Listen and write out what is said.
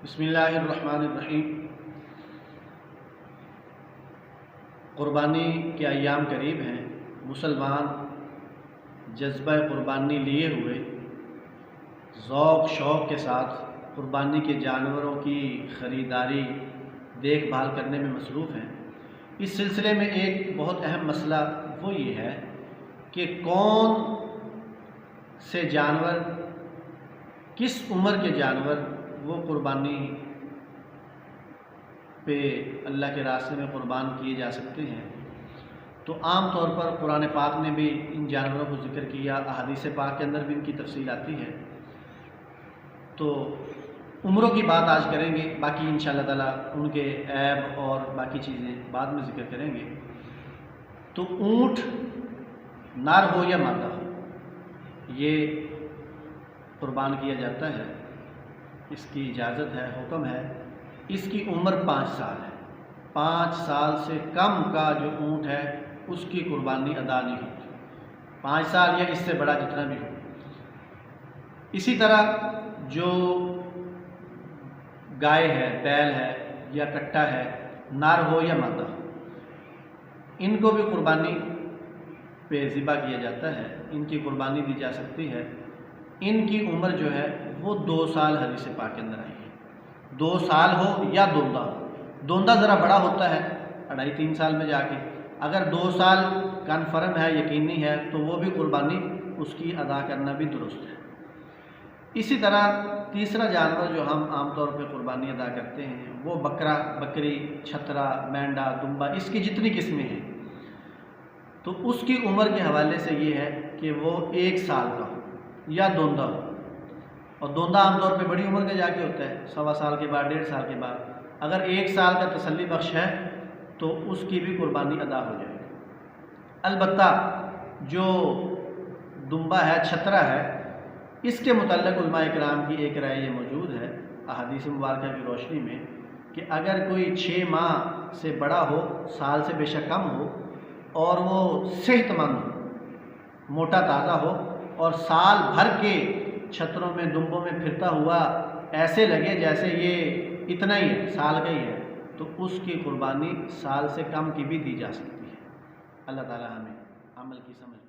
بسم اللہ الرحمن الرحیم۔ قربانی کے ایام قریب ہیں۔ مسلمان جذبہ قربانی لیے ہوئے ذوق شوق کے ساتھ قربانی کے جانوروں کی خریداری دیکھ بھال کرنے میں مصروف ہیں۔ اس سلسلے میں ایک بہت اہم مسئلہ وہ یہ ہے کہ کون سے جانور، کس عمر کے جانور وہ قربانی پہ اللہ کے راستے میں قربان کیے جا سکتے ہیں۔ تو عام طور پر قرآن پاک نے بھی ان جانوروں کو ذکر کیا، احادیث پاک کے اندر بھی ان کی تفصیل آتی ہے۔ تو عمروں کی بات آج کریں گے، باقی انشاءاللہ تعالیٰ ان کے عیب اور باقی چیزیں بعد میں ذکر کریں گے۔ تو اونٹ نر ہو یا مادہ ہو، یہ قربان کیا جاتا ہے، اس کی اجازت ہے، حکم ہے۔ اس کی عمر 5 سال ہے۔ 5 سال سے کم کا جو اونٹ ہے اس کی قربانی ادا نہیں ہوتی، 5 سال یا اس سے بڑا جتنا بھی ہو۔ اسی طرح جو گائے ہے، بیل ہے یا کٹا ہے، نر ہو یا مادہ ہو، ان کو بھی قربانی پہ ذبح کیا جاتا ہے، ان کی قربانی دی جا سکتی ہے۔ ان کی عمر جو ہے وہ 2 سال حدیث پاک کے اندر آئی ہے۔ 2 سال ہو یا دوندہ ہو، دوندہ ذرا بڑا ہوتا ہے 2.5-3 سال میں جا کے، اگر 2 سال کنفرم ہے، یقینی ہے، تو وہ بھی قربانی اس کی ادا کرنا بھی درست ہے۔ اسی طرح تیسرا جانور جو ہم عام طور پہ قربانی ادا کرتے ہیں وہ بکرا، بکری، چھترا، مینڈا، دمبا، اس کی جتنی قسمیں ہیں، تو اس کی عمر کے حوالے سے یہ ہے کہ وہ 1 سال کا ہو یا دوندہ ہو، اور دوندہ عام طور پہ بڑی عمر کا جا کے ہوتا ہے، 1.25 سال کے بعد، 1.5 سال کے بعد۔ اگر 1 سال کا تسلی بخش ہے تو اس کی بھی قربانی ادا ہو جائے گی۔ البتہ جو دمبا ہے، چھترا ہے، اس کے متعلق علماء اکرام کی ایک رائے یہ موجود ہے احادیث مبارکہ کی روشنی میں کہ اگر کوئی 6 ماہ سے بڑا ہو، سال سے بے شک کم ہو، اور وہ صحت مند ہو، موٹا تازہ ہو، اور سال بھر کے چھتروں میں، دمبوں میں پھرتا ہوا ایسے لگے جیسے یہ اتنا ہی ہے، سال کا ہی ہے، تو اس کی قربانی سال سے کم کی بھی دی جا سکتی ہے۔ اللہ تعالی ہمیں عمل کی سمجھ